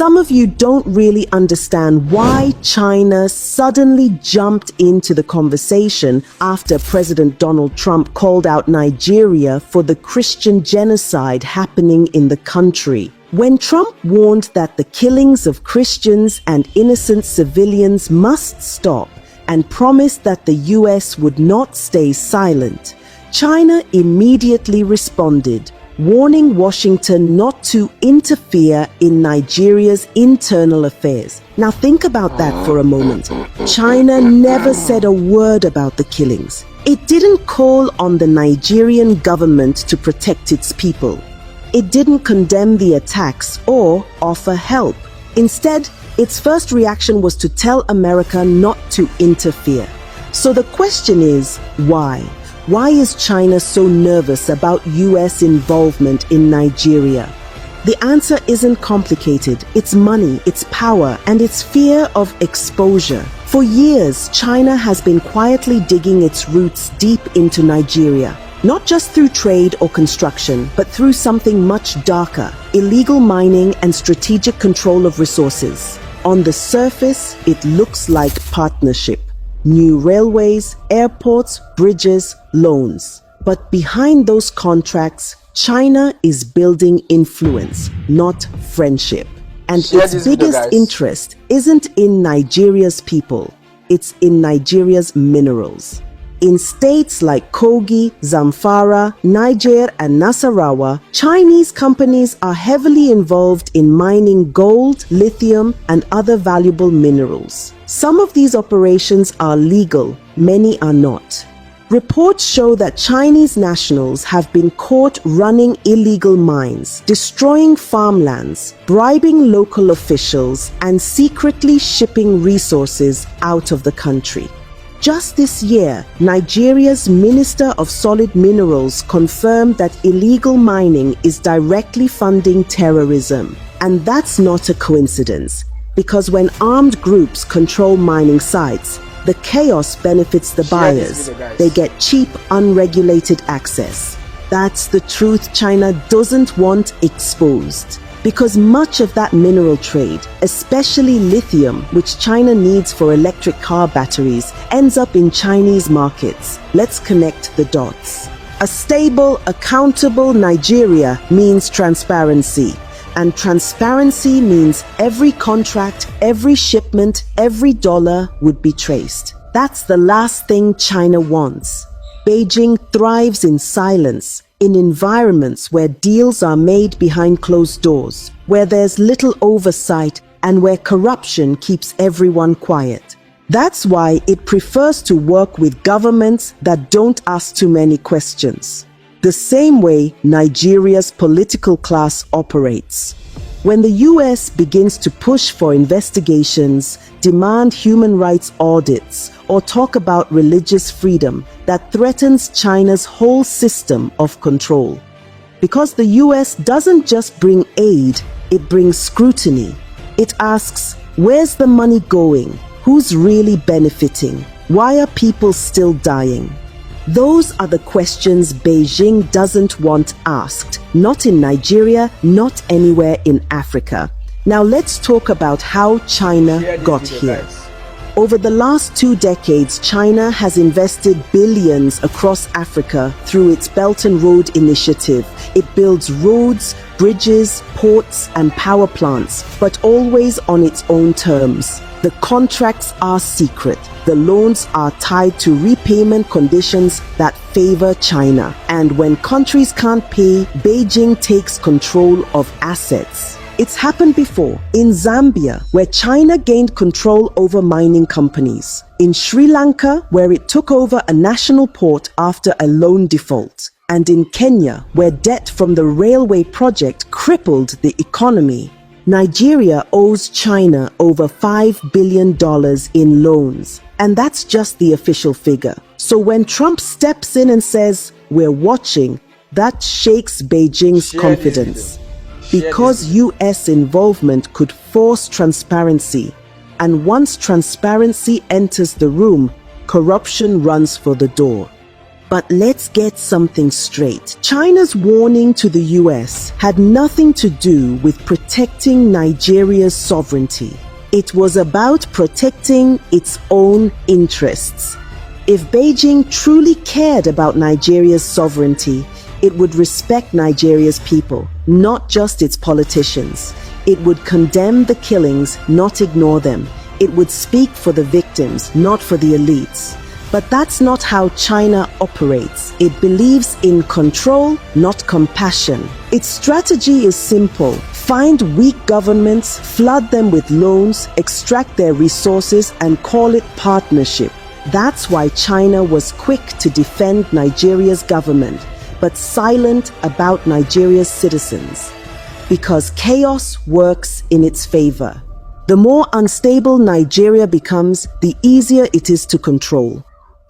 Some of you don't really understand why China suddenly jumped into the conversation after President Donald Trump called out Nigeria for the Christian genocide happening in the country. When Trump warned that the killings of Christians and innocent civilians must stop and promised that the US would not stay silent, China immediately responded, warning Washington not to interfere in Nigeria's internal affairs. Now think about that for a moment. China never said a word about the killings. It didn't call on the Nigerian government to protect its people. It didn't condemn the attacks or offer help. Instead, its first reaction was to tell America not to interfere. So the question is, why? Why is China so nervous about US involvement in Nigeria? The answer isn't complicated. It's money, it's power, and it's fear of exposure. For years, China has been quietly digging its roots deep into Nigeria, not just through trade or construction, but through something much darker: illegal mining and strategic control of resources. On the surface, it looks like partnership. New railways, airports, bridges, loans. But behind those contracts, China is building influence, not friendship. And its biggest interest isn't in Nigeria's people, it's in Nigeria's minerals. In states like Kogi, Zamfara, Niger, and Nasarawa, Chinese companies are heavily involved in mining gold, lithium, and other valuable minerals. Some of these operations are legal, many are not. Reports show that Chinese nationals have been caught running illegal mines, destroying farmlands, bribing local officials, and secretly shipping resources out of the country. Just this year, Nigeria's Minister of Solid Minerals confirmed that illegal mining is directly funding terrorism. And that's not a coincidence, because when armed groups control mining sites, the chaos benefits the buyers. They get cheap, unregulated access. That's the truth China doesn't want exposed. Because much of that mineral trade, especially lithium, which China needs for electric car batteries, ends up in Chinese markets. Let's connect the dots. A stable, accountable Nigeria means transparency. And transparency means every contract, every shipment, every dollar would be traced. That's the last thing China wants. Beijing thrives in silence, in environments where deals are made behind closed doors, where there's little oversight, and where corruption keeps everyone quiet. That's why it prefers to work with governments that don't ask too many questions. The same way Nigeria's political class operates. When the US begins to push for investigations, demand human rights audits, or talk about religious freedom, that threatens China's whole system of control. Because the US doesn't just bring aid, it brings scrutiny. It asks, where's the money going? Who's really benefiting? Why are people still dying? Those are the questions Beijing doesn't want asked, not in Nigeria, not anywhere in Africa. Now let's talk about how China got here. Over the last 2 decades, China has invested billions across Africa through its Belt and Road Initiative. It builds roads, bridges, ports, and power plants, but always on its own terms. The contracts are secret. The loans are tied to repayment conditions that favor China. And when countries can't pay, Beijing takes control of assets. It's happened before, in Zambia, where China gained control over mining companies. In Sri Lanka, where it took over a national port after a loan default. And in Kenya, where debt from the railway project crippled the economy. Nigeria owes China over $5 billion in loans. And that's just the official figure. So when Trump steps in and says, "We're watching," that shakes Beijing's confidence. Because US involvement could force transparency. And once transparency enters the room, corruption runs for the door. But let's get something straight. China's warning to the US had nothing to do with protecting Nigeria's sovereignty. It was about protecting its own interests. If Beijing truly cared about Nigeria's sovereignty, it would respect Nigeria's people, not just its politicians. It would condemn the killings, not ignore them. It would speak for the victims, not for the elites. But that's not how China operates. It believes in control, not compassion. Its strategy is simple. Find weak governments, flood them with loans, extract their resources, and call it partnership. That's why China was quick to defend Nigeria's government, but silent about Nigeria's citizens. Because chaos works in its favor. The more unstable Nigeria becomes, the easier it is to control.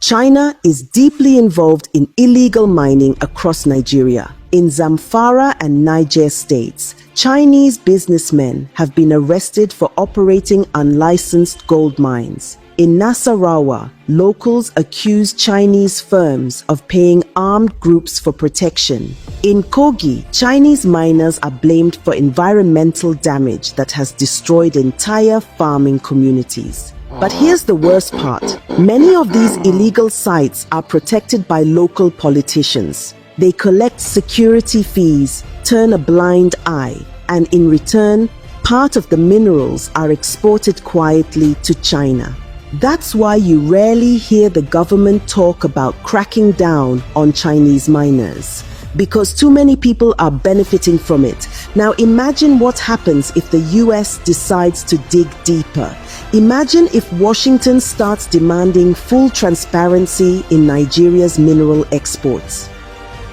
China is deeply involved in illegal mining across Nigeria. In Zamfara and Niger states, Chinese businessmen have been arrested for operating unlicensed gold mines. In Nasarawa, locals accuse Chinese firms of paying armed groups for protection. In Kogi, Chinese miners are blamed for environmental damage that has destroyed entire farming communities. But here's the worst part. Many of these illegal sites are protected by local politicians. They collect security fees, turn a blind eye, and in return, part of the minerals are exported quietly to China. That's why you rarely hear the government talk about cracking down on Chinese miners, because too many people are benefiting from it. Now imagine what happens if the US decides to dig deeper. Imagine if Washington starts demanding full transparency in Nigeria's mineral exports.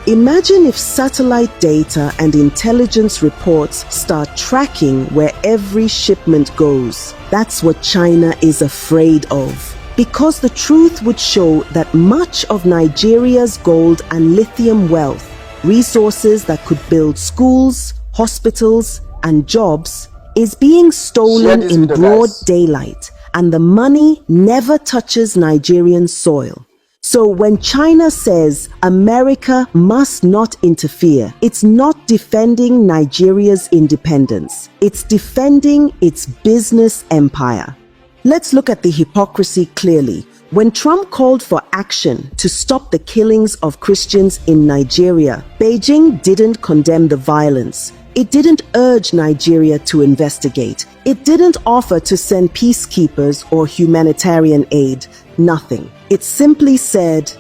Imagine if satellite data and intelligence reports start tracking where every shipment goes. That's what China is afraid of. Because the truth would show that much of Nigeria's gold and lithium wealth, resources that could build schools, hospitals, and jobs, is being stolen in broad daylight, and the money never touches Nigerian soil. So when China says America must not interfere, it's not defending Nigeria's independence. It's defending its business empire. Let's look at the hypocrisy clearly. When Trump called for action to stop the killings of Christians in Nigeria, Beijing didn't condemn the violence. It didn't urge Nigeria to investigate. It didn't offer to send peacekeepers or humanitarian aid. Nothing. It simply said,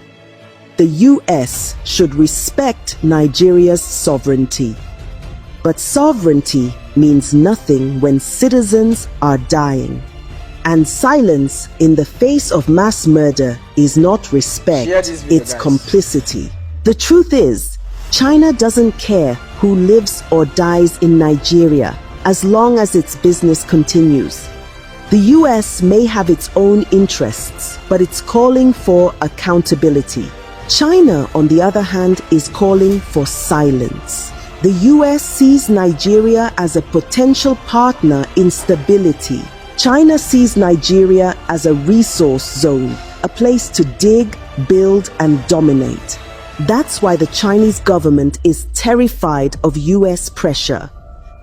the US should respect Nigeria's sovereignty. But sovereignty means nothing when citizens are dying. And silence in the face of mass murder is not respect, it's complicity. The truth is, China doesn't care who lives or dies in Nigeria as long as its business continues. The US may have its own interests, but it's calling for accountability. China, on the other hand, is calling for silence. The US sees Nigeria as a potential partner in stability. China sees Nigeria as a resource zone, a place to dig, build, and dominate. That's why the Chinese government is terrified of US pressure.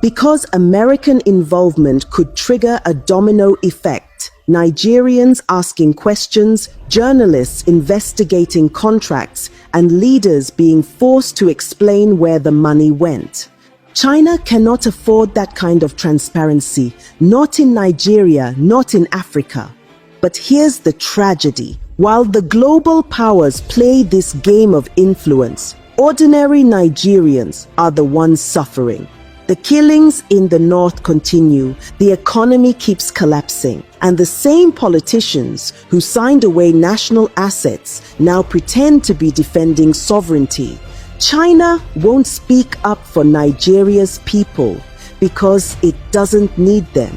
Because American involvement could trigger a domino effect, Nigerians asking questions, journalists investigating contracts, and leaders being forced to explain where the money went. China cannot afford that kind of transparency, not in Nigeria, not in Africa. But here's the tragedy. While the global powers play this game of influence, ordinary Nigerians are the ones suffering. The killings in the north continue, the economy keeps collapsing, and the same politicians who signed away national assets now pretend to be defending sovereignty. China won't speak up for Nigeria's people because it doesn't need them.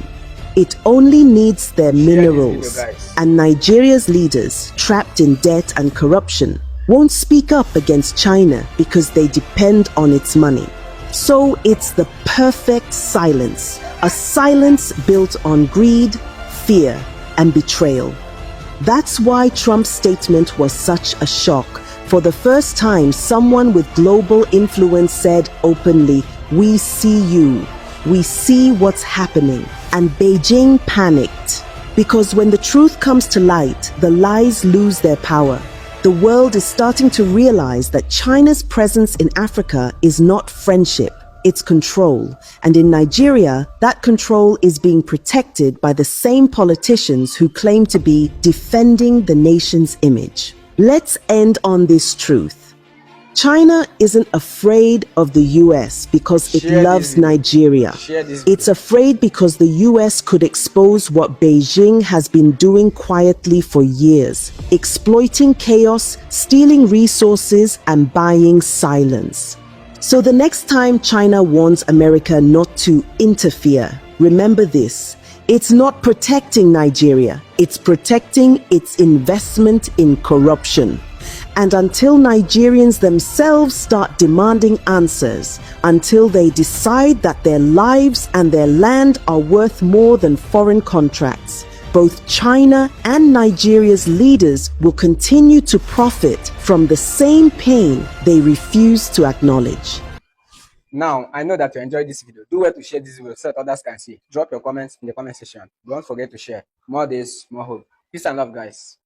It only needs their minerals. And Nigeria's leaders, trapped in debt and corruption, won't speak up against China because they depend on its money. So it's the perfect silence, a silence built on greed, fear, and betrayal. That's why Trump's statement was such a shock. For the first time, someone with global influence said openly, "We see you. We see what's happening." And Beijing panicked. Because when the truth comes to light, the lies lose their power. The world is starting to realize that China's presence in Africa is not friendship, it's control. And in Nigeria, that control is being protected by the same politicians who claim to be defending the nation's image. Let's end on this truth. China isn't afraid of the US because it loves Nigeria. It's afraid because the US could expose what Beijing has been doing quietly for years, exploiting chaos, stealing resources, and buying silence. So the next time China warns America not to interfere, remember this. It's not protecting Nigeria, it's protecting its investment in corruption. And until Nigerians themselves start demanding answers, until they decide that their lives and their land are worth more than foreign contracts, both China and Nigeria's leaders will continue to profit from the same pain they refuse to acknowledge. Now, I know that you enjoyed this video. Do well to share this video so that others can see. Drop your comments in the comment section. Don't forget to share. More days, more hope. Peace and love, guys.